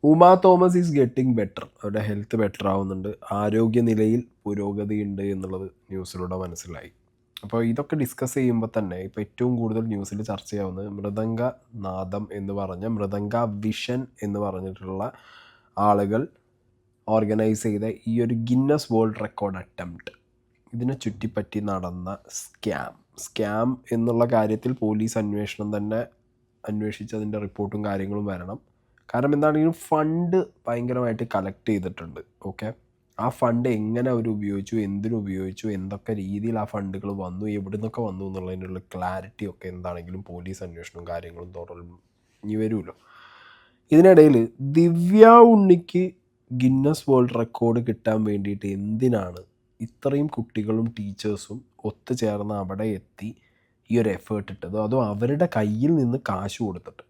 Uma Thomas is getting better. അവരുടെ health better ആവുന്നുണ്ട്, ആരോഗ്യനിലയിൽ പുരോഗതിയുണ്ട് എന്നുള്ളത് ന്യൂസിലൂടെ മനസ്സിലായി. അപ്പോൾ ഇതൊക്കെ ഡിസ്കസ് ചെയ്യുമ്പോൾ തന്നെ ഇപ്പോൾ ഏറ്റവും കൂടുതൽ ന്യൂസിൽ ചർച്ച ചെയ്യാവുന്നത് മൃദംഗ നാദം എന്ന് പറഞ്ഞ മൃദംഗ വിഷൻ എന്ന് പറഞ്ഞിട്ടുള്ള ആളുകൾ ഓർഗനൈസ് ചെയ്ത ഈ ഒരു ഗിന്നസ് വേൾഡ് റെക്കോർഡ് അറ്റംപ്റ്റ്, ഇതിനെ ചുറ്റിപ്പറ്റി നടന്ന സ്കാം എന്നുള്ള കാര്യത്തിൽ പോലീസ് അന്വേഷണം തന്നെ അന്വേഷിച്ച് അതിൻ്റെ റിപ്പോർട്ടും കാര്യങ്ങളും വരണം. കാരണം എന്താണെങ്കിലും ഫണ്ട് ഭയങ്കരമായിട്ട് കളക്ട് ചെയ്തിട്ടുണ്ട്. ഓക്കെ, ആ ഫണ്ട് എങ്ങനെ അവർ ഉപയോഗിച്ചു, എന്തിനുപയോഗിച്ചു, എന്തൊക്കെ രീതിയിൽ ആ ഫണ്ടുകൾ വന്നു, എവിടെ നിന്നൊക്കെ വന്നു എന്നുള്ളതിനുള്ള ക്ലാരിറ്റി ഒക്കെ എന്താണെങ്കിലും പോലീസ് അന്വേഷണവും കാര്യങ്ങളും തുടർന്ന് വരുമല്ലോ. ഇതിനിടയിൽ ദിവ്യ ഉണ്ണിക്ക് ഗിന്നസ് വേൾഡ് റെക്കോർഡ് കിട്ടാൻ വേണ്ടിയിട്ട് എന്തിനാണ് ഇത്രയും കുട്ടികളും ടീച്ചേഴ്സും ഒത്തുചേർന്ന് അവിടെ എത്തി ഈ ഒരു എഫേർട്ട് ഇട്ടത്? അതോ അവരുടെ കയ്യിൽ നിന്ന് കാശ് കൊടുത്തിട്ട്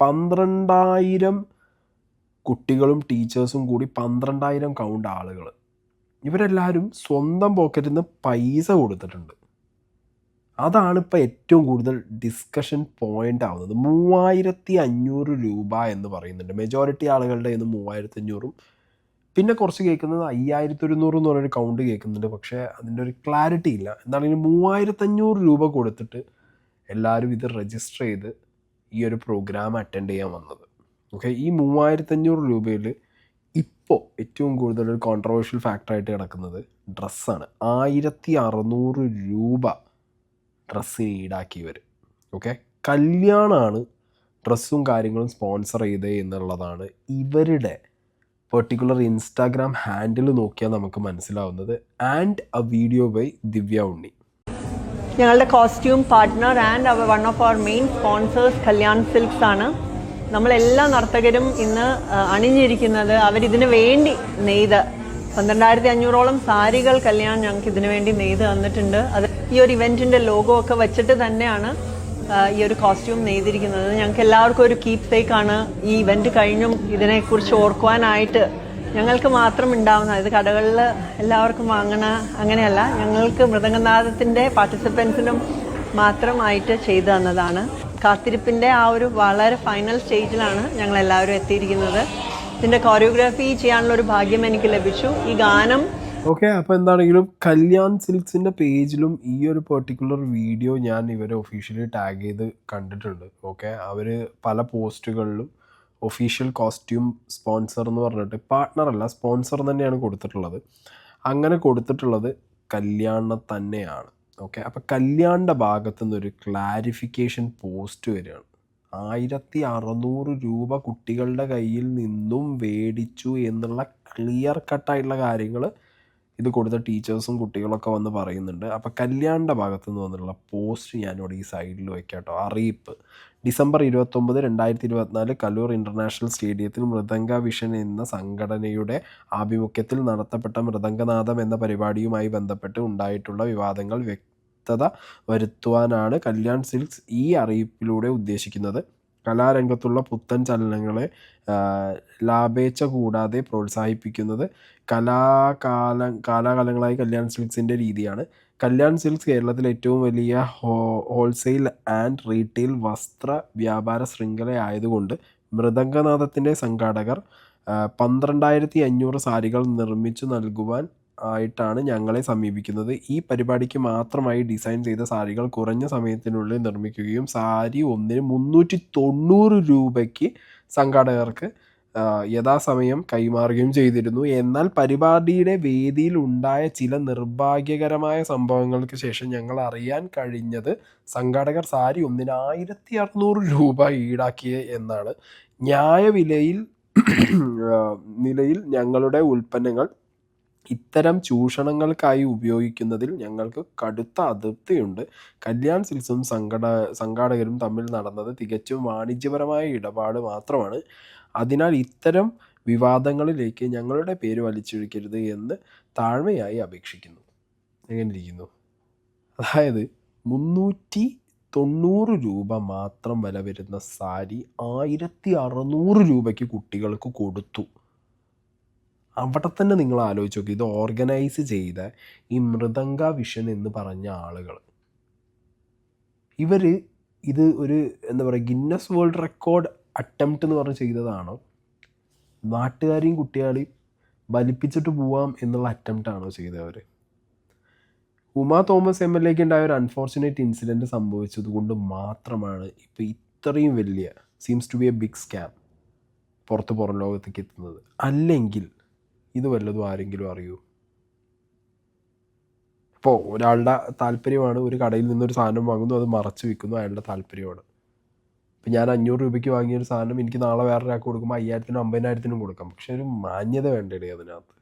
12,000 കുട്ടികളും ടീച്ചേഴ്സും കൂടി 12,000 കൗണ്ട് ആളുകൾ, ഇവരെല്ലാവരും സ്വന്തം പോക്കറ്റിൽ നിന്ന് പൈസ കൊടുത്തിട്ടുണ്ട്. അതാണ് ഇപ്പോൾ ഏറ്റവും കൂടുതൽ ഡിസ്കഷൻ പോയിൻ്റ് ആവുന്നത്. 3,500 രൂപ എന്ന് പറയുന്നുണ്ട്. മെജോറിറ്റി ആളുകളുടെ ഇന്ന് 3,500, പിന്നെ കുറച്ച് കേൾക്കുന്നത് 5,100 എന്ന് പറഞ്ഞൊരു കൗണ്ട് കേൾക്കുന്നുണ്ട്. പക്ഷേ അതിൻ്റെ ഒരു ക്ലാരിറ്റി ഇല്ല. എന്താണെങ്കിലും 3,500 രൂപ കൊടുത്തിട്ട് എല്ലാവരും ഇത് രജിസ്റ്റർ ചെയ്ത് ഈ ഒരു പ്രോഗ്രാം അറ്റൻഡ് ചെയ്യാൻ വന്നത്. ഓക്കെ, ഈ 3,500 രൂപയിൽ ഇപ്പോൾ ഏറ്റവും കൂടുതൽ ഒരു കോൺട്രവേഴ്ഷ്യൽ ഫാക്ടറായിട്ട് കിടക്കുന്നത് ഡ്രസ്സാണ്. 1,600 രൂപ ഡ്രസ്സിന് ഈടാക്കിയവർ. ഓക്കെ, കല്യാണമാണ് ഡ്രസ്സും കാര്യങ്ങളും സ്പോൺസർ ചെയ്തത് എന്നുള്ളതാണ് ഇവരുടെ പെർട്ടിക്കുലർ ഇൻസ്റ്റാഗ്രാം ഹാൻഡിൽ നോക്കിയാൽ നമുക്ക് മനസ്സിലാവുന്നത്. And a video by Divya Unni. ഞങ്ങളുടെ costume partner and one of our main sponsors Kalyan Silks ആണ്. നമ്മളെല്ലാ നർത്തകരും ഇന്ന് അണിഞ്ഞിരിക്കുന്നത് അവരിതിനു വേണ്ടി നെയ്ത് 12,500ഓളം സാരികൾ കല്യാൺ ഞങ്ങൾക്ക് ഇതിനു വേണ്ടി നെയ്ത് തന്നിട്ടുണ്ട്. അത് ഈ ഒരു ഇവൻറ്റിൻ്റെ ലോഗോ ഒക്കെ വെച്ചിട്ട് തന്നെയാണ് ഈ ഒരു കോസ്റ്റ്യൂം നെയ്തിരിക്കുന്നത്. ഞങ്ങൾക്ക് എല്ലാവർക്കും ഒരു കീപ് സേക്കാണ്. ഈ ഇവൻറ്റ് കഴിഞ്ഞും ഇതിനെക്കുറിച്ച് ഓർക്കുവാനായിട്ട് ഞങ്ങൾക്ക് മാത്രം ഉണ്ടാവുന്ന, ഇത് കടകളിൽ എല്ലാവർക്കും വാങ്ങണ അങ്ങനെയല്ല, ഞങ്ങൾക്ക് മൃദംഗനാദത്തിൻ്റെ പാർട്ടിസിപ്പൻസിനും മാത്രമായിട്ട് ചെയ്തു തന്നതാണ്. കാത്തിരിപ്പിൻ്റെ ആ ഒരു വളരെ ഫൈനൽ സ്റ്റേജിലാണ് ഞങ്ങളെല്ലാവരും എത്തിയിരിക്കുന്നത്. ഇതിൻ്റെ കോറിയോഗ്രാഫി ചെയ്യാനുള്ള ഒരു ഭാഗ്യം എനിക്ക് ലഭിച്ചു. ഈ ഗാനം ഓക്കെ, അപ്പോൾ എന്താണെങ്കിലും കല്യാൺ സിൽക്സിൻ്റെ പേജിലും ഈ ഒരു പെർട്ടിക്കുലർ വീഡിയോ ഞാൻ ഇവരെ ഒഫീഷ്യലി ടാഗ് ചെയ്ത് കണ്ടിട്ടുണ്ട്. ഓക്കെ, അവർ പല പോസ്റ്റുകളിലും ഒഫീഷ്യൽ കോസ്റ്റ്യൂം സ്പോൺസർ എന്ന് പറഞ്ഞിട്ട്, പാർട്ട്ണറല്ല സ്പോൺസർ തന്നെയാണ് കൊടുത്തിട്ടുള്ളത്. അങ്ങനെ കൊടുത്തിട്ടുള്ളത് കല്യാണം തന്നെയാണ്. ഓക്കെ, അപ്പോൾ കല്യാണിൻ്റെ ഭാഗത്തു നിന്നൊരു ക്ലാരിഫിക്കേഷൻ പോസ്റ്റ് വരികയാണ്. 1,600 രൂപ കുട്ടികളുടെ കയ്യിൽ നിന്നും മേടിച്ചു എന്നുള്ള ക്ലിയർ കട്ടായിട്ടുള്ള കാര്യങ്ങൾ ഇത് കൊടുത്ത ടീച്ചേഴ്സും കുട്ടികളൊക്കെ വന്ന് പറയുന്നുണ്ട്. അപ്പോൾ കല്യാണിൻ്റെ ഭാഗത്തു നിന്ന് വന്നിട്ടുള്ള പോസ്റ്റ് ഞാനിവിടെ ഈ സൈഡിൽ വയ്ക്കാം കേട്ടോ. അറിയിപ്പ്: ഡിസംബർ 29, 2024 കലൂർ ഇൻ്റർനാഷണൽ സ്റ്റേഡിയത്തിൽ മൃദംഗ വിഷൻ എന്ന സംഘടനയുടെ ആഭിമുഖ്യത്തിൽ നടത്തപ്പെട്ട മൃദംഗനാദം എന്ന പരിപാടിയുമായി ബന്ധപ്പെട്ട് ഉണ്ടായിട്ടുള്ള വിവാദങ്ങൾ വ്യക്തത വരുത്തുവാനാണ് കല്യാൺ സിൽക്സ് ഈ അറിയിപ്പിലൂടെ ഉദ്ദേശിക്കുന്നത്. കലാരംഗത്തുള്ള പുത്തൻ ചലനങ്ങളെ ലാഭേച്ഛ കൂടാതെ പ്രോത്സാഹിപ്പിക്കുന്നത് കാലാകാലങ്ങളായി കല്യാൺ സിൽക്സിൻ്റെ രീതിയാണ്. കല്യാൺ സിൽക്സ് കേരളത്തിലെ ഏറ്റവും വലിയ ഹോൾസെയിൽ ആൻഡ് റീറ്റെയിൽ വസ്ത്ര വ്യാപാര ശൃംഖലയായതുകൊണ്ട് മൃദംഗനാദത്തിൻ്റെ സംഘാടകർ 12,500 സാരികൾ നിർമ്മിച്ചു നൽകുവാൻ ആയിട്ടാണ് ഞങ്ങളെ സമീപിക്കുന്നത്. ഈ പരിപാടിക്ക് മാത്രമായി ഡിസൈൻ ചെയ്ത സാരികൾ കുറഞ്ഞ സമയത്തിനുള്ളിൽ നിർമ്മിക്കുകയും സാരി ഒന്നിന് 390 രൂപയ്ക്ക് സംഘാടകർക്ക് യഥാസമയം കൈമാറുകയും ചെയ്തിരുന്നു. എന്നാൽ പരിപാടിയുടെ വേദിയിൽ ഉണ്ടായ ചില നിർഭാഗ്യകരമായ സംഭവങ്ങൾക്ക് ശേഷം ഞങ്ങൾ അറിയാൻ കഴിഞ്ഞത് സംഘാടകർ സാരി ഒന്നിന് 1,600 രൂപ ഈടാക്കിയ എന്നാണ്. നിലയിൽ ഞങ്ങളുടെ ഉൽപ്പന്നങ്ങൾ ഇത്തരം ചൂഷണങ്ങൾക്കായി ഉപയോഗിക്കുന്നതിൽ ഞങ്ങൾക്ക് കടുത്ത അതൃപ്തിയുണ്ട്. കല്യാൺ സിൽക്സും സംഘാടകരും തമ്മിൽ നടന്നത് തികച്ചും വാണിജ്യപരമായ ഇടപാട് മാത്രമാണ്. അതിനാൽ ഇത്തരം വിവാദങ്ങളിലേക്ക് ഞങ്ങളുടെ പേര് വലിച്ചൊഴിക്കരുത് എന്ന് താഴ്മയായി അപേക്ഷിക്കുന്നു. എങ്ങനെ ഇരിക്കുന്നു? അതായത് 390 രൂപ മാത്രം വില വരുന്ന സാരി 1,600 രൂപയ്ക്ക് കുട്ടികൾക്ക് കൊടുത്തു. അവിടെ തന്നെ നിങ്ങൾ ആലോചിച്ച് നോക്കി, ഇത് ഓർഗനൈസ് ചെയ്ത ഈ മൃദംഗ വിഷൻ എന്ന് പറഞ്ഞ ആളുകൾ, ഇവർ ഇത് ഒരു എന്താ പറയുക ഗിന്നസ് വേൾഡ് റെക്കോർഡ് അറ്റംപ്റ്റ് എന്ന് പറഞ്ഞ് ചെയ്തതാണോ, നാട്ടുകാരെയും കുട്ടികളെയും വലിപ്പിച്ചിട്ട് പോവാം എന്നുള്ള അറ്റംപ്റ്റാണോ ചെയ്തവർ? ഉമാ തോമസ് MLAക്ക് ഉണ്ടായ ഒരു അൺഫോർച്ചുനേറ്റ് ഇൻസിഡൻറ്റ് സംഭവിച്ചത് കൊണ്ട് മാത്രമാണ് ഇപ്പോൾ ഇത്രയും വലിയ seems to be a big scam പുറം ലോകത്തേക്ക് എത്തുന്നത്. അല്ലെങ്കിൽ ഇത് വല്ലതും ആരെങ്കിലും അറിയൂ? ഇപ്പോൾ ഒരാളുടെ താല്പര്യമാണ്, ഒരു കടയിൽ നിന്നൊരു സാധനം വാങ്ങുന്നു, അത് മറച്ച് വിൽക്കുന്നു, അയാളുടെ താല്പര്യമാണ്. ഇപ്പം ഞാൻ 500 രൂപയ്ക്ക് വാങ്ങിയൊരു സാധനം എനിക്ക് നാളെ വേറൊരാൾക്ക് കൊടുക്കുമ്പോൾ 5000-നും 50,000-നും കൊടുക്കാം. പക്ഷെ ഒരു മാന്യത വേണ്ടേ അതിനകത്ത്?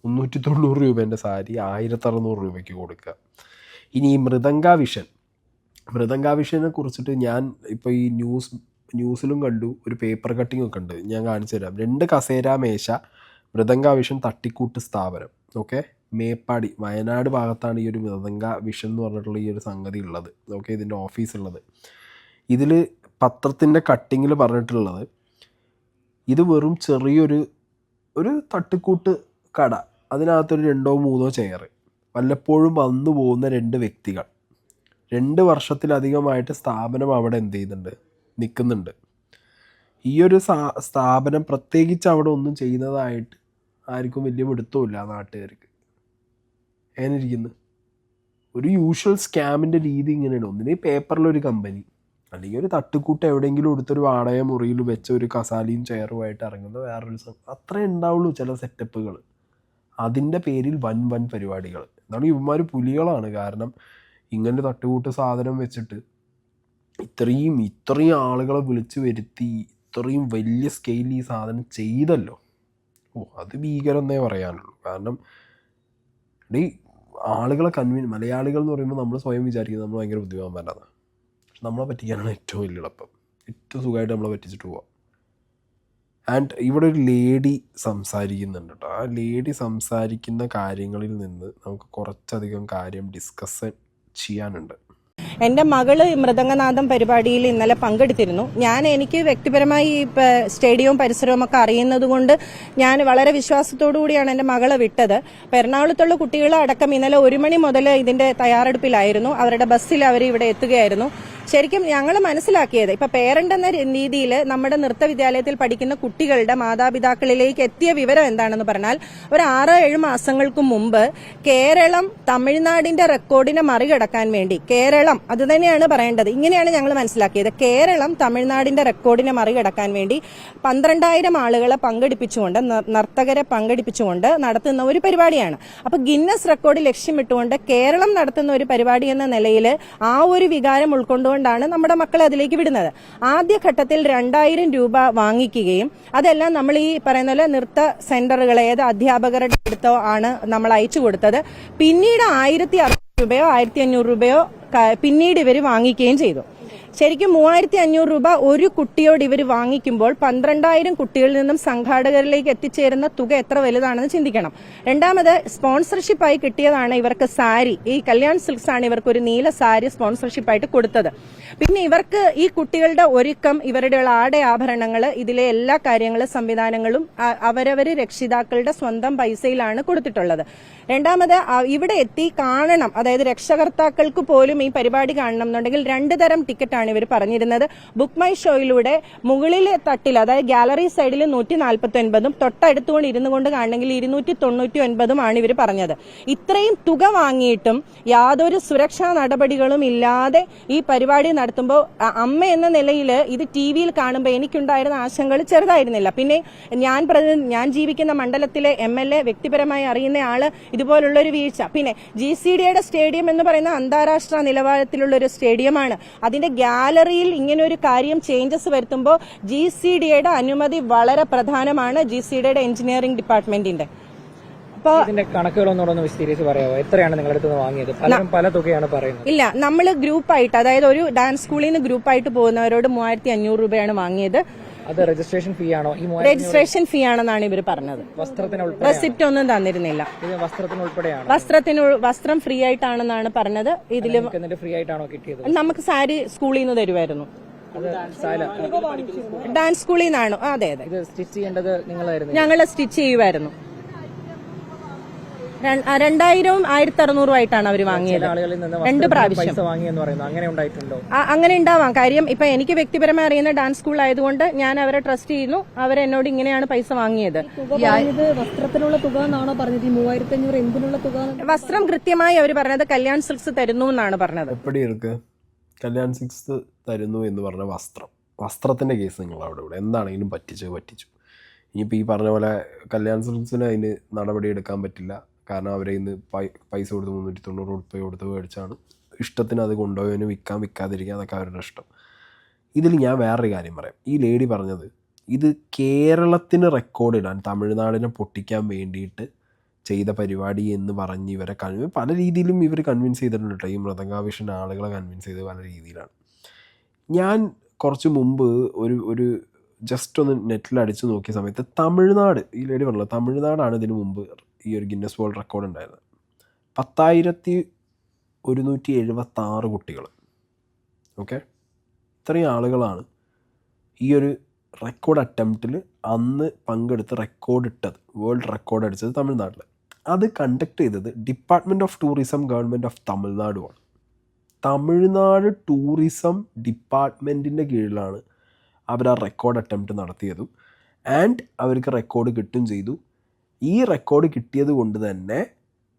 390 രൂപേൻ്റെ സാരി 1600 രൂപയ്ക്ക് കൊടുക്കുക. ഇനി ഈ മൃദംഗാവിഷനെ കുറിച്ചിട്ട് ഞാൻ ഇപ്പോൾ ഈ ന്യൂസിലും കണ്ടു, ഒരു പേപ്പർ കട്ടിംഗ് ഒക്കെ ഉണ്ട്, ഞാൻ കാണിച്ചു തരാം. 2 കസേര മേശ മൃദംഗാവിഷൻ തട്ടിക്കൂട്ട് സ്ഥാപനം. ഓക്കെ, മേപ്പാടി വയനാട് ഭാഗത്താണ് ഈ ഒരു മൃദംഗാവിഷൻ എന്ന് പറഞ്ഞിട്ടുള്ള ഈ ഒരു സംഗതി ഉള്ളത്. ഓക്കെ, ഇതിൻ്റെ ഓഫീസ് ഉള്ളത്. ഇതിൽ പത്രത്തിൻ്റെ കട്ടിങ്ങിൽ പറഞ്ഞിട്ടുള്ളത് ഇത് വെറും ചെറിയൊരു തട്ടിക്കൂട്ട് കട, അതിനകത്തൊരു 2-3 ചെയർ, വല്ലപ്പോഴും വന്നു പോകുന്ന 2 വ്യക്തികൾ, 2 വർഷത്തിലധികമായിട്ട് സ്ഥാപനം അവിടെ എന്ത് ചെയ്യുന്നുണ്ട്, നിൽക്കുന്നുണ്ട്. ഈ ഒരു സ്ഥാപനം പ്രത്യേകിച്ച് അവിടെ ഒന്നും ചെയ്യുന്നതായിട്ട് ആർക്കും വലിയ പിടുത്തമില്ല നാട്ടുകാർക്ക്. എങ്ങനെ ഇരിക്കുന്നു? ഒരു യൂഷ്വൽ സ്കാമിൻ്റെ രീതി ഇങ്ങനെയാണ്. ഒന്നിന് പേപ്പറിലൊരു കമ്പനി, അല്ലെങ്കിൽ ഒരു തട്ടുകൂട്ട് എവിടെയെങ്കിലും എടുത്തൊരു വാടക മുറിയിൽ വെച്ച ഒരു കസാലയും ചെയറുമായിട്ട് ഇറങ്ങുന്ന വേറൊരു അത്രേ ഉണ്ടാവുള്ളൂ ചില സെറ്റപ്പുകൾ. അതിൻ്റെ പേരിൽ വൻ പരിപാടികൾ. എന്താണ് ഇവന്മാർ പുലികളാണ്. കാരണം ഇങ്ങനെ തട്ടുകൂട്ട് സാധനം വെച്ചിട്ട് ഇത്രയും ആളുകളെ വിളിച്ചു വരുത്തി ഇത്രയും വലിയ സ്കെയിലിൽ ഈ സാധനം ചെയ്തല്ലോ. അത് ഭീകരം എന്നേ പറയാനുള്ളൂ. കാരണം ആളുകളെ മലയാളികൾ എന്ന് പറയുമ്പോൾ നമ്മൾ സ്വയം വിചാരിക്കുന്നത് നമ്മൾ ഭയങ്കര ബുദ്ധിമാന്മാരാണ്. പക്ഷെ നമ്മളെ പറ്റിക്കാനാണ് ഏറ്റവും വലിയ എളുപ്പം. ഏറ്റവും സുഖമായിട്ട് നമ്മളെ പറ്റിച്ചിട്ട് പോവാം. ആൻഡ് ഇവിടെ ഒരു ലേഡി സംസാരിക്കുന്നുണ്ട് കേട്ടോ. ആ ലേഡി സംസാരിക്കുന്ന കാര്യങ്ങളിൽ നിന്ന് നമുക്ക് കുറച്ചധികം കാര്യം ഡിസ്കസ് ചെയ്യാനുണ്ട്. എൻ്റെ മകള് മൃദംഗനാഥം പരിപാടിയിൽ ഇന്നലെ പങ്കെടുത്തിരുന്നു. എനിക്ക് വ്യക്തിപരമായി സ്റ്റേഡിയവും പരിസരവും ഒക്കെ അറിയുന്നത് കൊണ്ട് ഞാൻ വളരെ വിശ്വാസത്തോടു കൂടിയാണ് എൻ്റെ മകളെ വിട്ടത്. എറണാകുളത്തുള്ള കുട്ടികളടക്കം ഇന്നലെ 1 മണി മുതൽ ഇതിന്റെ തയ്യാറെടുപ്പിലായിരുന്നു. അവരുടെ ബസ്സിൽ അവർ ഇവിടെ എത്തുകയായിരുന്നു. ശരിക്കും ഞങ്ങൾ മനസ്സിലാക്കിയത്, ഇപ്പൊ പേരന്റ് എന്ന രീതിയിൽ നമ്മുടെ നൃത്ത വിദ്യാലയത്തിൽ പഠിക്കുന്ന കുട്ടികളുടെ മാതാപിതാക്കളിലേക്ക് എത്തിയ വിവരം എന്താണെന്ന് പറഞ്ഞാൽ, ഒരു 6-7 മാസങ്ങൾക്ക് മുമ്പ് കേരളം തമിഴ്നാടിന്റെ റെക്കോർഡിനെ മറികടക്കാൻ വേണ്ടി, കേരളം അത് തന്നെയാണ് പറയേണ്ടത്, ഇങ്ങനെയാണ് ഞങ്ങൾ മനസ്സിലാക്കിയത്, കേരളം തമിഴ്നാടിന്റെ റെക്കോർഡിനെ മറികടക്കാൻ വേണ്ടി 12,000 ആളുകളെ പങ്കെടുപ്പിച്ചുകൊണ്ട്, നർത്തകരെ പങ്കെടുപ്പിച്ചുകൊണ്ട് നടത്തുന്ന ഒരു പരിപാടിയാണ്. അപ്പൊ ഗിന്നസ് റെക്കോർഡ് ലക്ഷ്യമിട്ടുകൊണ്ട് കേരളം നടത്തുന്ന ഒരു പരിപാടി എന്ന നിലയിൽ ആ ഒരു വികാരം ഉൾക്കൊണ്ടുകൊണ്ട് നമ്മുടെ മക്കളെ അതിലേക്ക് വിടുന്നത്. ആദ്യഘട്ടത്തിൽ 2000 രൂപ വാങ്ങിക്കുകയും അതെല്ലാം നമ്മൾ ഈ പറയുന്ന പോലെ നൃത്ത സെന്ററുകളെ ഏത് അധ്യാപകരുടെ അടുത്തോ ആണ് നമ്മൾ അയച്ചു കൊടുത്തത്. പിന്നീട് 1600 രൂപയോ 1500 രൂപയോ പിന്നീട് ഇവർ വാങ്ങിക്കുകയും ചെയ്തു. ശരിക്കും 3500 രൂപ ഒരു കുട്ടിയോട് ഇവർ വാങ്ങിക്കുമ്പോൾ 12,000 കുട്ടികളിൽ നിന്നും സംഘാടകരിലേക്ക് എത്തിച്ചേരുന്ന തുക എത്ര വലുതാണെന്ന് ചിന്തിക്കണം. രണ്ടാമത് സ്പോൺസർഷിപ്പായി കിട്ടിയതാണ് ഇവർക്ക് സാരി. ഈ കല്യാൺ സിൽക്സ് ആണ് ഇവർക്ക് ഒരു നീല സാരി സ്പോൺസർഷിപ്പായിട്ട് കൊടുത്തത്. പിന്നെ ഇവർക്ക് ഈ കുട്ടികളുടെ ഒരുക്കം, ഇവരുടെ ആഭരണങ്ങൾ, ഇതിലെ എല്ലാ കാര്യങ്ങളും സംവിധാനങ്ങളും അവരവര് രക്ഷിതാക്കളുടെ സ്വന്തം പൈസയിലാണ് കൊടുത്തിട്ടുള്ളത്. രണ്ടാമത് ഇവിടെ എത്തി കാണണം, അതായത് രക്ഷകർത്താക്കൾക്ക് പോലും ഈ പരിപാടി കാണണം എന്നുണ്ടെങ്കിൽ 2 തരം ടിക്കറ്റാണ് ഇവർ പറഞ്ഞിരുന്നത്. ബുക്ക് മൈ ഷോയിലൂടെ മുകളിലെ തട്ടിൽ, അതായത് ഗാലറി സൈഡിൽ 149ഉം തൊട്ടടുത്തുകൊണ്ട് ഇരുന്നു കൊണ്ട് കാണണമെങ്കിൽ 299ഉം ആണ് ഇവർ പറഞ്ഞത്. ഇത്രയും തുക വാങ്ങിയിട്ടും യാതൊരു സുരക്ഷാ നടപടികളും ഇല്ലാതെ ഈ പരിപാടി നടത്തുമ്പോൾ അമ്മ എന്ന നിലയിൽ ഇത് TV-യിൽ കാണുമ്പോൾ എനിക്കുണ്ടായിരുന്ന ആശങ്കകൾ ചെറുതായിരുന്നില്ല. പിന്നെ ഞാൻ ജീവിക്കുന്ന മണ്ഡലത്തിലെ MLA, വ്യക്തിപരമായി അറിയുന്ന ആള് ഇതുപോലുള്ള ഒരു വീഴ്ച. പിന്നെ GCDയുടെ സ്റ്റേഡിയം എന്ന് പറയുന്ന അന്താരാഷ്ട്ര നിലവാരത്തിലുള്ള ഒരു സ്റ്റേഡിയമാണ്. അതിന്റെ ഗാലറിയിൽ ഇങ്ങനെ ഒരു കാര്യം ചേഞ്ചസ് വരുത്തുമ്പോൾ GCDയുടെ അനുമതി വളരെ പ്രധാനമാണ്, GCDയുടെ എഞ്ചിനീയറിംഗ് ഡിപ്പാർട്ട്മെന്റിന്റെ. ഇതിന്റെ കണക്കുകളൊന്നും വിശദീകരിച്ച് പറയാമോ? എത്രയാണ് നിങ്ങളുടെ അടുത്ത് വാങ്ങിയത്? പല തുകയാണ് പറയുന്നത്. ഇല്ല, നമ്മൾ ഗ്രൂപ്പായിട്ട്, അതായത് ഒരു ഡാൻസ് സ്കൂളിൽ നിന്ന് ഗ്രൂപ്പായിട്ട് പോകുന്നവരോട് 3500 രൂപയാണ് വാങ്ങിയത്. അത് രജിസ്ട്രേഷൻ ഫീ ആണോ? രജിസ്ട്രേഷൻ ഫീ ആണെന്നാണ് ഇവർ പറഞ്ഞത്. റെസിപ്റ്റ് ഒന്നും തന്നിരുന്നില്ല. വസ്ത്രം ഫ്രീ ആയിട്ടാണെന്നാണ് പറഞ്ഞത്. ഇതിലും ഫ്രീ ആയിട്ടാണോ കിട്ടിയത്? നമുക്ക് സാരി സ്കൂളിൽ നിന്ന് തരുമായിരുന്നു. ഡാൻസ് സ്കൂളിൽ നിന്നാണോ? അതെ. സ്റ്റിച്ച് ചെയ്യേണ്ടത് നിങ്ങളായിരുന്നു? ഞങ്ങൾ സ്റ്റിച്ച് ചെയ്യുമായിരുന്നു. 2000 1600 ആയിട്ടാണ് അവർ വാങ്ങിയത്. ആളുകളിൽ നിന്ന് 2 പ്രാവശ്യം പൈസ വാങ്ങിയെന്ന് പറയുന്നു. അങ്ങനെ ഉണ്ടായിട്ടുണ്ടോ? അങ്ങനെ ഉണ്ടാവാം. കാര്യം ഇപ്പൊ എനിക്ക് വ്യക്തിപരമായി അറിയുന്ന ഡാൻസ് സ്കൂൾ ആയതുകൊണ്ട് ഞാൻ അവരെ ട്രസ്റ്റ് ചെയ്യുന്നു. അവരെന്നോട് ഇങ്ങനെയാണ് പൈസ വാങ്ങിയത്. വസ്ത്രത്തിനുള്ള തുക എന്നാണോ പറഞ്ഞത്? 3500 എന്തിനുള്ള തുക? വസ്ത്രം കൃത്യമായി അവർ പറഞ്ഞത് കല്യാൺ സിൽക്സ് തരുന്നു എന്നാണ് പറഞ്ഞത്. എപ്പടി ഇருக்கு കല്യാൺ സിൽക്സ് തരുന്നു എന്ന് പറഞ്ഞ വസ്ത്രത്തിൻ്റെ കേസ് നിങ്ങൾ ഇവിടെ എന്താണെങ്കിലും പറ്റിച്ചു. ഇനിയിപ്പോൾ ഈ പറഞ്ഞ പോലെ കല്യാൺ സിൽക്സിന് അതിന് നടപടി എടുക്കാൻ പറ്റില്ല. കാരണം അവരെ ഇന്ന് പൈസ കൊടുത്ത് 390 രൂപ കൊടുത്ത് മേടിച്ചാണ്. ഇഷ്ടത്തിന് അത് കൊണ്ടുപോയതിന് വിൽക്കാതിരിക്കുക, അതൊക്കെ അവരുടെ ഇഷ്ടം. ഇതിൽ ഞാൻ വേറൊരു കാര്യം പറയാം. ഈ ലേഡി പറഞ്ഞത് ഇത് കേരളത്തിന് റെക്കോർഡിടാൻ, തമിഴ്നാടിനെ പൊട്ടിക്കാൻ വേണ്ടിയിട്ട് ചെയ്ത പരിപാടി എന്ന് പറഞ്ഞ് ഇവരെ പല രീതിയിലും ഇവർ കൺവിൻസ് ചെയ്തിട്ടുണ്ട് കേട്ടോ. ഈ മൃദംഗാവിഷൻ ആളുകളെ കൺവിൻസ് ചെയ്ത് പല രീതിയിലാണ്. ഞാൻ കുറച്ച് മുമ്പ് ഒരു ജസ്റ്റ് ഒന്ന് നെറ്റിൽ അടിച്ചു നോക്കിയ സമയത്ത് തമിഴ്നാട്, ഈ ലേഡി പറഞ്ഞല്ലോ തമിഴ്നാടാണ് ഇതിനു മുമ്പ് ഈ ഒരു ഗിന്നസ് വേൾഡ് റെക്കോർഡ് ഉണ്ടായിരുന്നത്. 10,176 കുട്ടികൾ. ഓക്കെ, ഇത്രയും ആളുകളാണ് ഈ ഒരു റെക്കോർഡ് അറ്റംപ്റ്റിൽ അന്ന് പങ്കെടുത്ത് റെക്കോർഡ് ഇട്ടത്, വേൾഡ് റെക്കോർഡ് അടിച്ചത് തമിഴ്നാട്ടിൽ. അത് കണ്ടക്ട് ചെയ്തത് department of tourism, government of തമിഴ്നാടുമാണ്. തമിഴ്നാട് ടൂറിസം ഡിപ്പാർട്ട്മെൻറ്റിൻ്റെ കീഴിലാണ് അവർ ആ റെക്കോർഡ് അറ്റംപ്റ്റ് നടത്തിയതും. ആൻഡ് അവർക്ക് റെക്കോർഡ് കിട്ടും ചെയ്തു. ഈ റെക്കോർഡ് കിട്ടിയത് കൊണ്ട് തന്നെ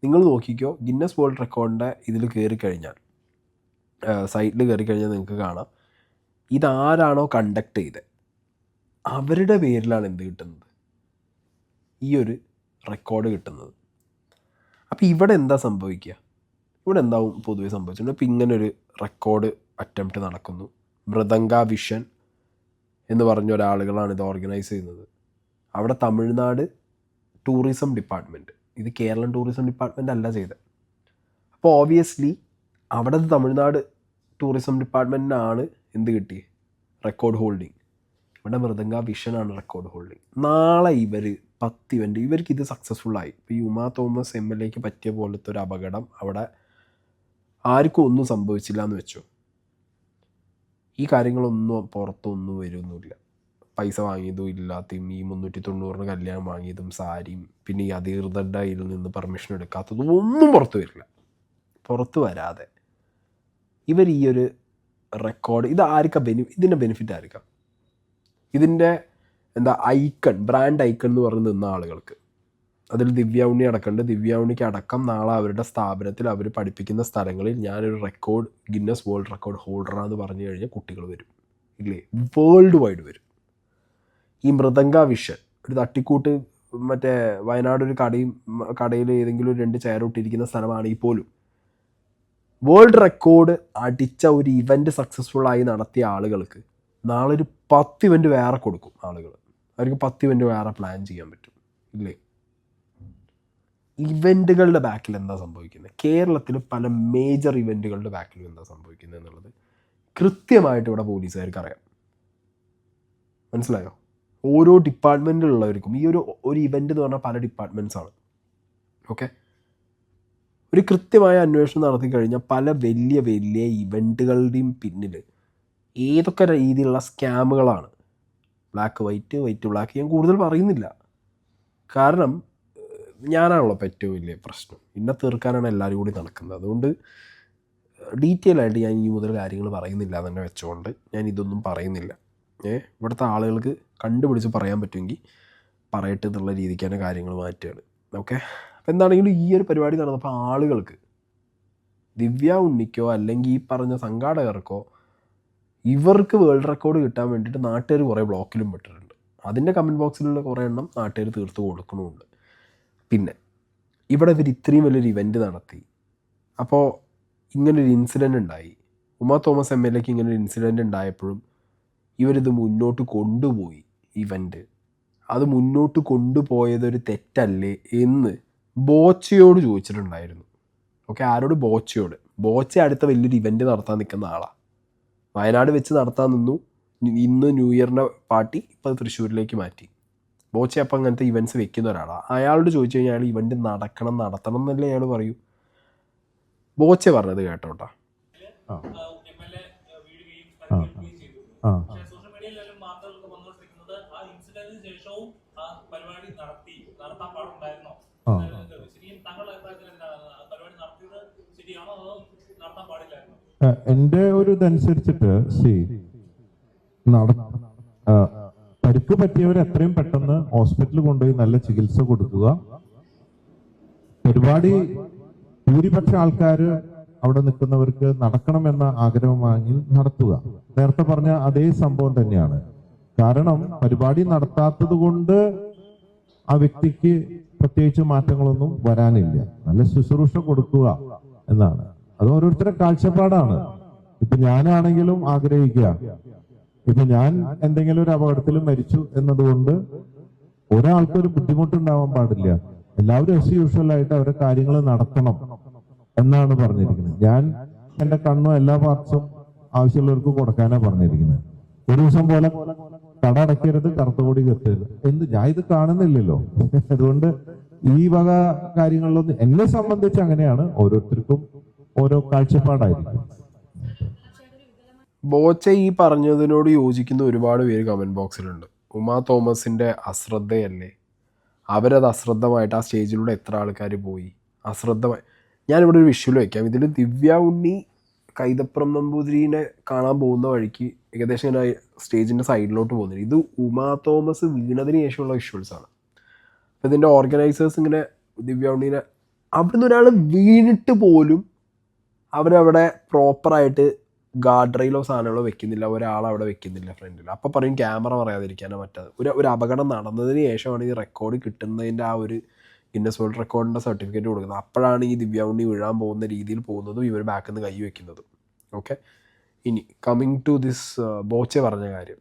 നിങ്ങൾ നോക്കിക്കോ, ഗിന്നസ് വേൾഡ് റെക്കോർഡിൻ്റെ ഇതിൽ കയറി കഴിഞ്ഞാൽ, സൈറ്റിൽ കയറി കഴിഞ്ഞാൽ നിങ്ങൾക്ക് കാണാം ഇതാരാണോ കണ്ടക്ട് ചെയ്തത് അവരുടെ പേരിലാണ് എന്ത് കിട്ടുന്നത്, ഈ ഒരു റെക്കോർഡ് കിട്ടുന്നത്. അപ്പോൾ ഇവിടെ എന്താ സംഭവിക്കുക? ഇവിടെ എന്താവും പൊതുവെ സംഭവിച്ചിട്ടുണ്ട്. അപ്പോൾ ഇങ്ങനൊരു റെക്കോർഡ് അറ്റംപ്റ്റ് നടക്കുന്നു. മൃദംഗ വിഷൻ എന്ന് പറഞ്ഞ ഒരാളുകളാണ് ഇത് ഓർഗനൈസ് ചെയ്യുന്നത്. അവിടെ തമിഴ്നാട് ടൂറിസം ഡിപ്പാർട്ട്മെൻറ്റ്, ഇത് കേരളം ടൂറിസം ഡിപ്പാർട്ട്മെൻ്റ് അല്ല ചെയ്തത്. അപ്പോൾ ഓബിയസ്ലി അവിടെ തമിഴ്നാട് ടൂറിസം ഡിപ്പാർട്ട്മെൻറ്റിനാണ് എന്ത് കിട്ടിയത്, റെക്കോർഡ് ഹോൾഡിങ്. ഇവിടെ മൃദംഗ വിഷനാണ് റെക്കോർഡ് ഹോൾഡിങ്. നാളെ ഇവർ 10 ഇവൻ്റ്, ഇവർക്ക് ഇത് സക്സസ്ഫുള്ളായി. ഇപ്പോൾ ഈ ഉമാ തോമസ് MLAക്ക് പറ്റിയ പോലത്തെ ഒരു അപകടം അവിടെ ആർക്കും ഒന്നും സംഭവിച്ചില്ല എന്ന് വെച്ചോ, ഈ കാര്യങ്ങളൊന്നും പുറത്തൊന്നും വരുമൊന്നുമില്ല. പൈസ വാങ്ങിയതും ഇല്ലാത്തതും, ഈ 390 കല്യാണം വാങ്ങിയതും, സാരിയും, പിന്നെ ഈ അധികൃതരുടെ കയ്യിൽ നിന്ന് പെർമിഷൻ എടുക്കാത്തതും ഒന്നും പുറത്ത് വരില്ല. പുറത്ത് വരാതെ ഇവർ ഈ ഒരു റെക്കോർഡ്, ഇത് ഇതിൻ്റെ ബെനിഫിറ്റ് ആയിരിക്കാം, ഇതിൻ്റെ ഐക്കൺ, ബ്രാൻഡ് ഐക്കൺ എന്ന് പറഞ്ഞ് നിന്ന ആളുകൾക്ക്. അതിൽ ദിവ്യ ഉണ്ണി അടക്കമുണ്ട്. ദിവ്യ ഉണ്ണിക്ക് അടക്കം നാളെ അവരുടെ സ്ഥാപനത്തിൽ അവർ പഠിപ്പിക്കുന്ന സ്ഥലങ്ങളിൽ ഞാനൊരു റെക്കോർഡ്, ഗിന്നസ് വേൾഡ് റെക്കോർഡ് ഹോൾഡറാന്ന് പറഞ്ഞു കഴിഞ്ഞാൽ കുട്ടികൾ വരും, ഇല്ലേ, വേൾഡ് വൈഡ് വരും. ഈ മൃദംഗ വിഷൻ ഒരു തട്ടിക്കൂട്ട്, മറ്റേ വയനാട് ഒരു കടയിൽ ഏതെങ്കിലും 2 ചെയറിട്ടിരിക്കുന്ന സ്ഥലമാണെങ്കിൽ പോലും വേൾഡ് റെക്കോർഡ് അടിച്ച ഒരു ഇവൻ്റ് സക്സസ്ഫുള്ളായി നടത്തിയ ആളുകൾക്ക് നാളെ ഒരു 10 ഇവൻ്റ് വേറെ കൊടുക്കും ആളുകൾ. അവർക്ക് 10 ഇവൻ്റ് വേറെ പ്ലാൻ ചെയ്യാൻ പറ്റും, ഇല്ലേ. ഇവൻറ്റുകളുടെ ബാക്കിൽ എന്താ സംഭവിക്കുന്നത്, കേരളത്തിൽ പല മേജർ ഇവൻറ്റുകളുടെ ബാക്കിൽ എന്താ സംഭവിക്കുന്നത് എന്നുള്ളത് കൃത്യമായിട്ട് ഇവിടെ പോലീസുകാർക്ക് അറിയാം. മനസ്സിലായോ? ഓരോ ഡിപ്പാർട്ട്മെൻറ്റിലുള്ളവർക്കും ഈ ഒരു ഇവൻ്റ് എന്ന് പറഞ്ഞാൽ പല ഡിപ്പാർട്ട്മെൻറ്റ്സാണ്. ഓക്കെ, ഒരു കൃത്യമായ അന്വേഷണം നടത്തി കഴിഞ്ഞാൽ പല വലിയ വലിയ ഇവൻറ്റുകളുടെയും പിന്നിൽ ഏതൊക്കെ രീതിയിലുള്ള സ്കാമുകളാണ്, ബ്ലാക്ക് വൈറ്റ്, വൈറ്റ് ബ്ലാക്ക്, ഞാൻ കൂടുതൽ പറയുന്നില്ല. കാരണം ഞാനാണല്ലോ ഇപ്പോൾ ഏറ്റവും വലിയ പ്രശ്നം, ഇന്നെ തീർക്കാനാണ് എല്ലാവരും കൂടി നടക്കുന്നത്. അതുകൊണ്ട് ഡീറ്റെയിൽ ആയിട്ട് ഞാൻ ഇനി മുതൽ കാര്യങ്ങൾ പറയുന്നില്ല തന്നെ വെച്ചുകൊണ്ട് ഞാൻ ഇതൊന്നും പറയുന്നില്ല. ഇവിടുത്തെ ആളുകൾക്ക് കണ്ടുപിടിച്ച് പറയാൻ പറ്റുമെങ്കിൽ പറയട്ടെ എന്നുള്ള രീതിക്ക് തന്നെ കാര്യങ്ങൾ മാറ്റുകയാണ്. ഓക്കെ, അപ്പോൾ എന്താണെങ്കിലും ഈ ഒരു പരിപാടി നടന്നപ്പോൾ ആളുകൾക്ക്, ദിവ്യ ഉണ്ണിക്കോ അല്ലെങ്കിൽ ഈ പറഞ്ഞ സംഘാടകർക്കോ, ഇവർക്ക് വേൾഡ് റെക്കോർഡ് കിട്ടാൻ വേണ്ടിയിട്ട് നാട്ടുകാർ കുറേ ബ്ലോക്കിലും പെട്ടിട്ടുണ്ട്. അതിൻ്റെ കമൻറ്റ് ബോക്സിലുള്ള കുറേ എണ്ണം നാട്ടുകാർ തീർത്ത് കൊടുക്കണമുണ്ട്. പിന്നെ ഇവിടെ ഇവർ ഇത്രയും വലിയൊരു ഇവൻറ്റ് നടത്തി, അപ്പോൾ ഇങ്ങനൊരു ഇൻസിഡൻ്റ് ഉണ്ടായി. ഉമാ തോമസ് MLAക്ക് ഇങ്ങനൊരു ഇൻസിഡൻ്റ് ഉണ്ടായപ്പോഴും ഇവരിത് മുന്നോട്ട് കൊണ്ടുപോയി. ഇവൻറ്റ് അത് മുന്നോട്ട് കൊണ്ടുപോയതൊരു തെറ്റല്ലേ എന്ന് ബോച്ചയോട് ചോദിച്ചിട്ടുണ്ടായിരുന്നു. ഓക്കെ, ആരോട്? ബോച്ചയോട്. ബോച്ച അടുത്ത വലിയൊരു ഇവൻറ്റ് നടത്താൻ നിൽക്കുന്ന ആളാണ്. വയനാട് വെച്ച് നടത്താൻ നിന്നു. ഇന്ന് ന്യൂ ഇയറിൻ്റെ പാർട്ടി ഇപ്പോൾ തൃശ്ശൂരിലേക്ക് മാറ്റി. ബോച്ച അപ്പം അങ്ങനത്തെ ഇവൻറ്റ്സ് വെക്കുന്ന ഒരാളാണ്. അയാളോട് ചോദിച്ചു കഴിഞ്ഞാൽ അയാൾ ഇവൻറ്റ് നടത്തണം എന്നല്ലേ അയാൾ പറയൂ. ബോച്ച പറഞ്ഞത് കേട്ടോട്ടാ. എൻ്റെ ഒരു ഇതനുസരിച്ചിട്ട് പരിക്ക് പറ്റിയവർ എത്രയും പെട്ടെന്ന് ഹോസ്പിറ്റലിൽ കൊണ്ടുപോയി നല്ല ചികിത്സ കൊടുക്കുക. പരിപാടി ഭൂരിപക്ഷ ആൾക്കാർ അവിടെ നിൽക്കുന്നവർക്ക് നടക്കണമെന്ന ആഗ്രഹമാണെങ്കിൽ നടത്തുക. നേരത്തെ പറഞ്ഞ അതേ സംഭവം തന്നെയാണ്. കാരണം പരിപാടി നടത്താത്തത് കൊണ്ട് ആ വ്യക്തിക്ക് പ്രത്യേകിച്ച് മാറ്റങ്ങളൊന്നും വരാനില്ല. നല്ല ശുശ്രൂഷ കൊടുക്കുക എന്നാണ്. അത് ഓരോരുത്തരുടെ കാഴ്ചപ്പാടാണ്. ഇപ്പൊ ഞാനാണെങ്കിലും ആഗ്രഹിക്കുക, ഇപ്പൊ ഞാൻ എന്തെങ്കിലും ഒരു അപകടത്തിൽ മരിച്ചു എന്നതുകൊണ്ട് ഒരാൾക്കൊരു ബുദ്ധിമുട്ടുണ്ടാവാൻ പാടില്ല. എല്ലാവരും എസ് യൂഷ്വൽ ആയിട്ട് അവരുടെ കാര്യങ്ങൾ നടത്തണം എന്നാണ് പറഞ്ഞിരിക്കുന്നത്. ഞാൻ എന്റെ കണ്ണും എല്ലാ പാർട്സും ആവശ്യമുള്ളവർക്ക് കൊടുക്കാനാണ് പറഞ്ഞിരിക്കുന്നത്. ഒരു ദിവസം പോലെ കട അടയ്ക്കരുത്, കറുത്തുകൂടി കെത്തരുത് എന്ത് ഞാൻ ഇത് കാണുന്നില്ലല്ലോ. അതുകൊണ്ട് ഈ വക കാര്യങ്ങളിലൊന്നും എന്നെ സംബന്ധിച്ച് അങ്ങനെയാണ്. ഓരോരുത്തർക്കും ഓരോ കാഴ്ചപ്പാടായിരിക്കും. ബോച്ച ഈ പറഞ്ഞതിനോട് യോജിക്കുന്ന ഒരുപാട് പേര് കമൻറ്റ് ബോക്സിലുണ്ട്. ഉമാ തോമസിൻ്റെ അശ്രദ്ധയല്ലേ, അവരത് അശ്രദ്ധമായിട്ട് ആ സ്റ്റേജിലൂടെ എത്ര ആൾക്കാർ പോയി അശ്രദ്ധമായി. ഞാനിവിടെ ഒരു വിഷ്വൽ വയ്ക്കാം. ഇതിൽ ദിവ്യ ഉണ്ണി കൈതപ്രം നമ്പൂതിരീനെ കാണാൻ പോകുന്ന വഴിക്ക് ഏകദേശം ഇങ്ങനെ സ്റ്റേജിൻ്റെ സൈഡിലോട്ട് പോകുന്നത്. ഇത് ഉമാ തോമസ് വീണതിന് ശേഷമുള്ള വിഷ്വൽസാണ്. അപ്പോൾ ഇതിൻ്റെ ഓർഗനൈസേഴ്സ് ഇങ്ങനെ ദിവ്യ ഉണ്ണീനെ അവിടുന്ന് ഒരാൾ വീണിട്ട് പോലും അവരവിടെ പ്രോപ്പറായിട്ട് ഗാർഡ് റെയിലോ സാധനങ്ങളോ വെക്കുന്നില്ല, ഒരാളവിടെ വെക്കുന്നില്ല ഫ്രണ്ടിൽ. അപ്പോൾ പറയും ക്യാമറ പറയാതിരിക്കാനോ മറ്റത്. ഒരു അപകടം നടന്നതിന് ശേഷമാണ് ഈ റെക്കോർഡ് കിട്ടുന്നതിൻ്റെ ആ ഒരു ഗിന്നസ് വേൾഡ് റെക്കോർഡിൻ്റെ സർട്ടിഫിക്കറ്റ് കൊടുക്കുന്നത്. അപ്പോഴാണ് ഈ ദിവ്യ ഉണ്ണി വീഴാൻ പോകുന്ന രീതിയിൽ പോകുന്നതും ഇവർ ബാക്കിൽ നിന്ന് കൈ വയ്ക്കുന്നതും. ഓക്കെ, ഇനി കമ്മിങ് ടു ദിസ് ബോച്ച പറഞ്ഞ കാര്യം.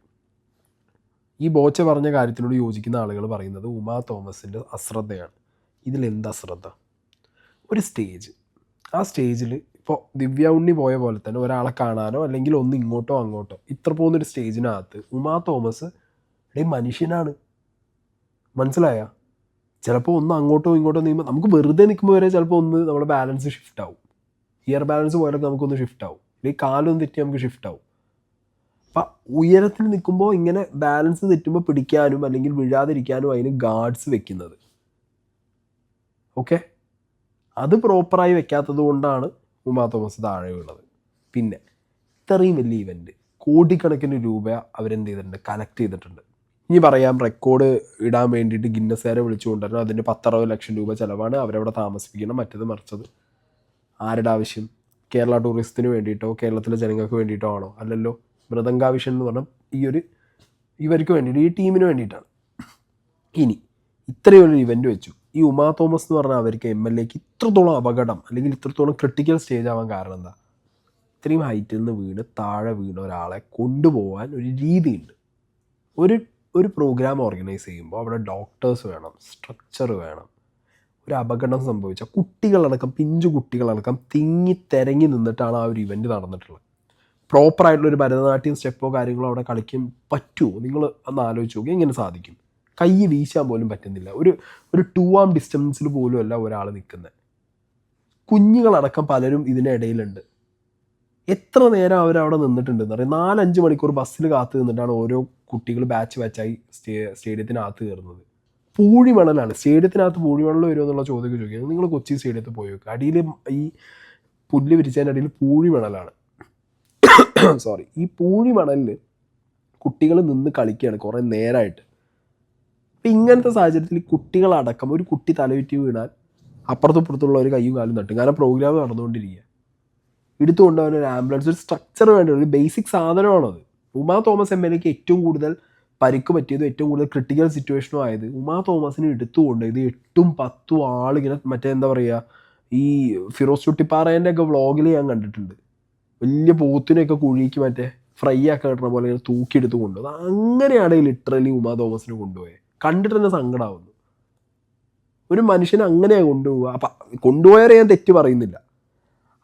ഈ ബോച്ച പറഞ്ഞ കാര്യത്തിനോട് യോജിക്കുന്ന ആളുകൾ പറയുന്നത് ഉമാ തോമസിൻ്റെ അശ്രദ്ധയാണ്. ഇതിലെന്ത് അശ്രദ്ധ? ഒരു സ്റ്റേജ്, ആ സ്റ്റേജിൽ ഇപ്പോൾ ദിവ്യ ഉണ്ണി പോയ പോലെ തന്നെ ഒരാളെ കാണാനോ അല്ലെങ്കിൽ ഒന്ന് ഇങ്ങോട്ടോ അങ്ങോട്ടോ ഇത്ര പോകുന്നൊരു സ്റ്റേജിനകത്ത് ഉമാ തോമസ് മനുഷ്യനാണ്, മനസ്സിലായ? ചിലപ്പോൾ ഒന്ന് അങ്ങോട്ടോ ഇങ്ങോട്ടോ നീങ്ങുമ്പോൾ നമുക്ക് വെറുതെ നിൽക്കുമ്പോൾ വരെ ചിലപ്പോൾ ഒന്ന് നമ്മുടെ ബാലൻസ് ഷിഫ്റ്റ് ആവും. ഇയർ ബാലൻസ് പോയാലൊക്കെ നമുക്കൊന്ന് ഷിഫ്റ്റ് ആവും, അല്ലെങ്കിൽ കാലൊന്ന് തെറ്റി നമുക്ക് ഷിഫ്റ്റ് ആവും. അപ്പം ഉയരത്തിൽ നിൽക്കുമ്പോൾ ഇങ്ങനെ ബാലൻസ് തെറ്റുമ്പോൾ പിടിക്കാനും അല്ലെങ്കിൽ വീഴാതിരിക്കാനും അതിന് ഗാർഡ്സ് വെക്കുന്നത്. ഓക്കെ, അത് പ്രോപ്പറായി വെക്കാത്തത് കൊണ്ടാണ് ഉമാ തോമസ് താഴെ വീണത്. പിന്നെ ഇത്രയും വലിയ ഇവൻറ്റ് കോടിക്കണക്കിന് രൂപ അവരെന്ത് ചെയ്തിട്ടുണ്ട്, കളക്ട് ചെയ്തിട്ടുണ്ട്. ഇനി പറയാം റെക്കോർഡ് ഇടാൻ വേണ്ടിയിട്ട് ഗിന്നസുകാരെ വിളിച്ചു കൊണ്ടുവരണം, അതിന് 10-60 ലക്ഷം രൂപ ചിലവാണ്, അവരവിടെ താമസിപ്പിക്കണം, മറ്റത് മറിച്ചത്. ആരുടെ ആവശ്യം? കേരള ടൂറിസത്തിന് വേണ്ടിയിട്ടോ കേരളത്തിലെ ജനങ്ങൾക്ക് വേണ്ടിയിട്ടോ ആണോ? അല്ലല്ലോ. മൃദംഗാവിഷൻ എന്ന് പറഞ്ഞാൽ ഇവർക്ക് വേണ്ടിയിട്ട്, ഈ ടീമിന് വേണ്ടിയിട്ടാണ്. ഇനി ഇത്രയും ഒരു ഇവൻറ്റ് വെച്ചു. ഈ ഉമാ തോമസ് എന്ന് പറഞ്ഞാൽ അവർക്ക് MLAക്ക് ഇത്രത്തോളം അപകടം അല്ലെങ്കിൽ ഇത്രത്തോളം ക്രിട്ടിക്കൽ സ്റ്റേജ് ആവാൻ കാരണം എന്താ? ഇത്രയും ഹൈറ്റിൽ നിന്ന് വീണ് താഴെ വീണ ഒരാളെ കൊണ്ടുപോകാൻ ഒരു രീതിയുണ്ട്. ഒരു പ്രോഗ്രാം ഓർഗനൈസ് ചെയ്യുമ്പോൾ അവിടെ ഡോക്ടേഴ്സ് വേണം, സ്ട്രക്ചർ വേണം. ഒരു അപകടം സംഭവിച്ച കുട്ടികളടക്കം, പിഞ്ചു കുട്ടികളടക്കം തിങ്ങി നിന്നിട്ടാണ് ആ ഒരു ഇവൻറ്റ് നടന്നിട്ടുള്ളത്. പ്രോപ്പറായിട്ടുള്ളൊരു ഭരതനാട്യം സ്റ്റെപ്പോ കാര്യങ്ങളോ അവിടെ കളിക്കാൻ പറ്റുമോ? നിങ്ങൾ ഒന്ന് ആലോചിച്ച് നോക്കി, എങ്ങനെ സാധിക്കും? കൈ വീശാൻ പോലും പറ്റുന്നില്ല. ഒരു 2 arm ഡിസ്റ്റൻസിൽ പോലും അല്ല ഒരാൾ നിൽക്കുന്നത്. കുഞ്ഞുങ്ങളടക്കം പലരും ഇതിനിടയിലുണ്ട്. എത്ര നേരം അവരവിടെ നിന്നിട്ടുണ്ടെന്ന് അറിയാം. 4-5 മണിക്കൂർ ബസ്സിൽ കാത്തു നിന്നിട്ടാണ് ഓരോ കുട്ടികൾ ബാച്ചായി സ്റ്റേഡിയത്തിനകത്ത് കയറുന്നത്. പൂഴിമണലാണ് സ്റ്റേഡിയത്തിനകത്ത്. പൂഴിമണൽ വരുമോ എന്നുള്ള ചോദ്യമൊക്കെ ചോദിക്കുന്നത്. നിങ്ങൾ കൊച്ചി സ്റ്റേഡിയത്തിൽ പോയി നോക്കുക, അടിയിൽ ഈ പുല്ല് വിരിച്ചതിൻ്റെ അടിയിൽ പൂഴിമണലാണ്. സോറി, ഈ പൂഴിമണലിൽ കുട്ടികൾ നിന്ന് കളിക്കുകയാണ് കുറേ നേരമായിട്ട്. അപ്പം ഇങ്ങനത്തെ സാഹചര്യത്തിൽ കുട്ടികളടക്കം, ഒരു കുട്ടി തലവിറ്റി വീണാൽ അപ്പുറത്തുള്ള ഒരു കയ്യും കാലും തട്ടും. കാരണം പ്രോഗ്രാം നടന്നുകൊണ്ടിരിക്കുക. എടുത്തുകൊണ്ടുപോകാൻ ഒരു ആംബുലൻസ്, ഒരു സ്ട്രക്ചർ വേണ്ട, ഒരു ബേസിക് സാധനമാണത്. ഉമാ തോമസ് MLAക്ക് ഏറ്റവും കൂടുതൽ പരിക്ക് പറ്റിയതും ഏറ്റവും കൂടുതൽ ക്രിട്ടിക്കൽ സിറ്റുവേഷനും ആയത് ഉമാ തോമസിന് എടുത്തുകൊണ്ട് ഇത് 8-10 ആളിങ്ങനെ മറ്റേ എന്താ പറയുക, ഈ ഫിറോസ് ചുട്ടിപ്പാറേൻ്റെ ഒക്കെ വ്ളോഗിൽ ഞാൻ കണ്ടിട്ടുണ്ട്. വലിയ പോത്തിനെയൊക്കെ കുഴിക്ക് മറ്റേ ഫ്രൈ ആക്കി കിട്ടുന്ന പോലെ ഇങ്ങനെ തൂക്കിയെടുത്ത് കൊണ്ടുപോകും. അങ്ങനെയാണ് ലിറ്ററലി ഉമാ തോമസിനെ കൊണ്ടുപോയത്. കണ്ടിട്ട് തന്നെ സങ്കടമാവുന്നു. ഒരു മനുഷ്യനെ അങ്ങനെയാണ് കൊണ്ടുപോവുക. അപ്പം കൊണ്ടുപോയവരെ ഞാൻ തെറ്റ് പറയുന്നില്ല.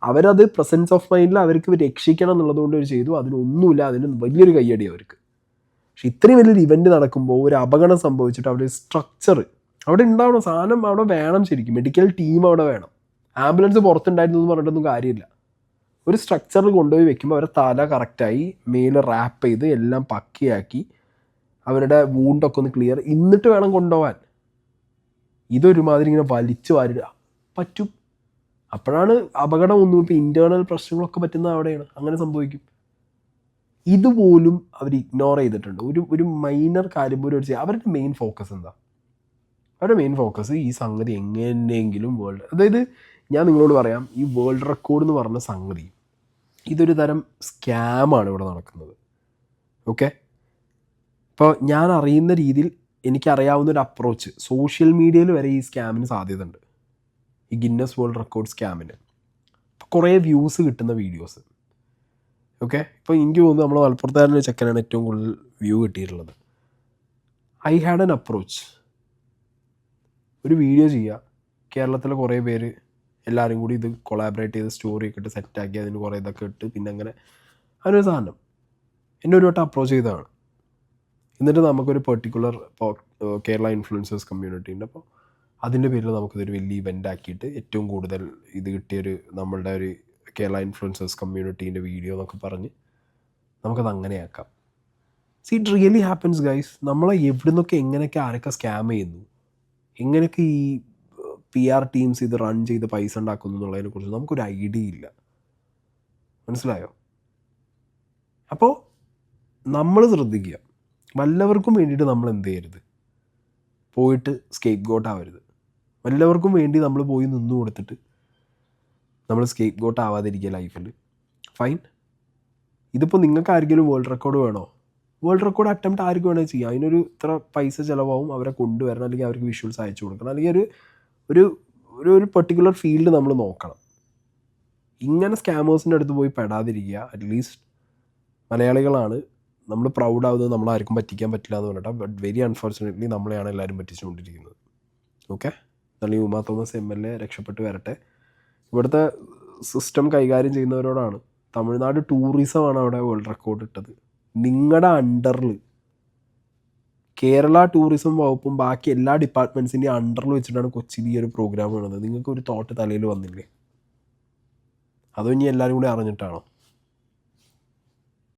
അവരത് പ്രസൻസ് ഓഫ് മൈൻഡിൽ അവർക്ക് രക്ഷിക്കണം എന്നുള്ളതുകൊണ്ട് അവർ ചെയ്തു. അതിനൊന്നുമില്ല, അതിന് വലിയൊരു കയ്യടി അവർക്ക്. പക്ഷെ ഇത്രയും വലിയൊരു ഇവൻറ്റ് നടക്കുമ്പോൾ ഒരു അപകടം സംഭവിച്ചിട്ട് അവിടെ സ്ട്രക്ചർ അവിടെ ഉണ്ടാവണം, സാധനം അവിടെ വേണം. ശരിക്കും മെഡിക്കൽ ടീം അവിടെ വേണം. ആംബുലൻസ് പുറത്തുണ്ടായിരുന്നു എന്ന് പറഞ്ഞിട്ടൊന്നും കാര്യമില്ല. ഒരു സ്ട്രക്ചറിൽ കൊണ്ടുപോയി വെക്കുമ്പോൾ അവരുടെ തല കറക്റ്റായി മേല് റാപ്പ് ചെയ്ത് എല്ലാം പക്കയാക്കി അവരുടെ വൂണ്ടൊക്കെ ഒന്ന് ക്ലിയർ എന്നിട്ട് വേണം കൊണ്ടുപോകാൻ. ഇതൊരുമാതിരി ഇങ്ങനെ വലിച്ചു വാരിടുക പറ്റും. അപ്പോഴാണ് അപകടം ഒന്നും. ഇപ്പോൾ ഇൻറ്റേർണൽ പ്രശ്നങ്ങളൊക്കെ പറ്റുന്നത് അവിടെയാണ്. അങ്ങനെ സംഭവിക്കും. ഇതുപോലും അവർ ഇഗ്നോർ ചെയ്തിട്ടുണ്ട്. ഒരു മൈനർ കാര്യം പോലും അവർ അവരുടെ മെയിൻ ഫോക്കസ് എന്താ? അവരുടെ മെയിൻ ഫോക്കസ് ഈ സംഗതി എങ്ങനെയെങ്കിലും അതായത് ഞാൻ നിങ്ങളോട് പറയാം, ഈ വേൾഡ് റെക്കോർഡ് എന്ന് പറഞ്ഞ സംഗതി ഇതൊരു തരം സ്കാമാണ് ഇവിടെ നടക്കുന്നത്. ഓക്കെ, ഇപ്പോൾ ഞാൻ അറിയുന്ന രീതിയിൽ എനിക്കറിയാവുന്നൊരു അപ്രോച്ച് സോഷ്യൽ മീഡിയയിൽ വരെ ഈ സ്കാമിന് സാധ്യത ഉണ്ട്. ഈ ഗിന്നസ് വേൾഡ് റെക്കോർഡ് സ്കാമിന് കുറേ വ്യൂസ് കിട്ടുന്ന വീഡിയോസ്. ഓക്കെ, ഇപ്പോൾ എനിക്ക് തോന്നുന്നു നമ്മൾ മലപ്പുറത്തുകാരൻ്റെ ചെക്കനാണ് ഏറ്റവും കൂടുതൽ വ്യൂ കിട്ടിയിട്ടുള്ളത്. I had an approach. ഒരു വീഡിയോ ചെയ്യുക, കേരളത്തിലെ കുറേ പേര് എല്ലാവരും കൂടി ഇത് കൊളാബറേറ്റ് ചെയ്ത് സ്റ്റോറിയൊക്കെ ഇട്ട് സെറ്റാക്കി അതിന് കുറേ ഇതൊക്കെ ഇട്ട് പിന്നെ അങ്ങനെ അതിനൊരു സാധനം എന്നെ ഒരു വട്ടം അപ്രോച്ച് ചെയ്തതാണ്. എന്നിട്ട് നമുക്കൊരു പെർട്ടിക്കുലർ ഇപ്പോൾ കേരള ഇൻഫ്ലുവൻസേഴ്സ് കമ്മ്യൂണിറ്റി ഉണ്ട്. അപ്പോൾ അതിൻ്റെ പേരിൽ നമുക്കിതൊരു വലിയ ഇവൻ്റ് ആക്കിയിട്ട് ഏറ്റവും കൂടുതൽ ഇത് കിട്ടിയൊരു നമ്മളുടെ ഒരു കേരള ഇൻഫ്ലുവൻസേഴ്സ് കമ്മ്യൂണിറ്റീൻ്റെ വീഡിയോ എന്നൊക്കെ പറഞ്ഞ് നമുക്കത് അങ്ങനെയാക്കാം. See it really happens guys. നമ്മളെ എവിടെ നിന്നൊക്കെ എങ്ങനെയൊക്കെ ആരൊക്കെ സ്കാം ചെയ്യുന്നു, എങ്ങനെയൊക്കെ ഈ PR ടീംസ് ഇത് റൺ ചെയ്ത് പൈസ ഉണ്ടാക്കുന്നു എന്നുള്ളതിനെക്കുറിച്ച് നമുക്കൊരു ഐഡിയ ഇല്ല. മനസ്സിലായോ? അപ്പോൾ നമ്മൾ ശ്രദ്ധിക്കുക, വല്ലവർക്കും വേണ്ടിയിട്ട് നമ്മൾ എന്ത് ചെയ്യരുത്, പോയിട്ട് സ്കേപ്പ് ഗോട്ട് ആവരുത്. വല്ലവർക്കും വേണ്ടി നമ്മൾ പോയി നിന്ന് കൊടുത്തിട്ട് നമ്മൾ സ്കേപ്പ് ഗോട്ട് ആവാതിരിക്കുക ലൈഫിൽ. ഫൈൻ. ഇതിപ്പോൾ നിങ്ങൾക്ക് ആർക്കെങ്കിലും വേൾഡ് റെക്കോർഡ് വേണോ? വേൾഡ് റെക്കോർഡ് അറ്റംപ്റ്റ് ആർക്ക് വേണമെങ്കിൽ ചെയ്യാം. അതിനൊരു ഇത്ര പൈസ ചിലവാകും, അവരെ കൊണ്ടുവരണം, അല്ലെങ്കിൽ അവർക്ക് വിഷ്വൽസ് അയച്ചു കൊടുക്കണം, അല്ലെങ്കിൽ ഒരു പെർട്ടിക്കുലർ ഫീൽഡ് നമ്മൾ നോക്കണം. ഇങ്ങനെ സ്കാമേഴ്സിൻ്റെ അടുത്ത് പോയി പെടാതിരിക്കുക. അറ്റ്ലീസ്റ്റ് മലയാളികളാണ്, നമ്മൾ പ്രൗഡാവുന്നത് നമ്മളാർക്കും പറ്റിക്കാൻ പറ്റില്ല എന്ന് പറഞ്ഞിട്ട്. ബട്ട് വെരി അൺഫോർച്ചുനേറ്റ്ലി നമ്മളെയാണ് എല്ലാവരും പറ്റിച്ചുകൊണ്ടിരിക്കുന്നത്. ഓക്കെ, നല്ല ഈ ഉമാ തോമസ് MLA രക്ഷപ്പെട്ട് വരട്ടെ. ഇവിടുത്തെ സിസ്റ്റം കൈകാര്യം ചെയ്യുന്നവരോടാണ്, തമിഴ്നാട് ടൂറിസമാണ് അവിടെ വേൾഡ് റെക്കോർഡ് ഇട്ടത്. നിങ്ങളുടെ അണ്ടറിൽ കേരള ടൂറിസം വകുപ്പും ബാക്കി എല്ലാ ഡിപ്പാർട്ട്മെൻറ്റ്സിൻ്റെയും അണ്ടറിൽ വെച്ചിട്ടാണ് കൊച്ചിയിൽ ഈ ഒരു പ്രോഗ്രാം വേണത്. നിങ്ങൾക്ക് ഒരു തോട്ട് തലയിൽ വന്നില്ലേ? അതോ ഇനി എല്ലാവരും കൂടി അറിഞ്ഞിട്ടാണോ?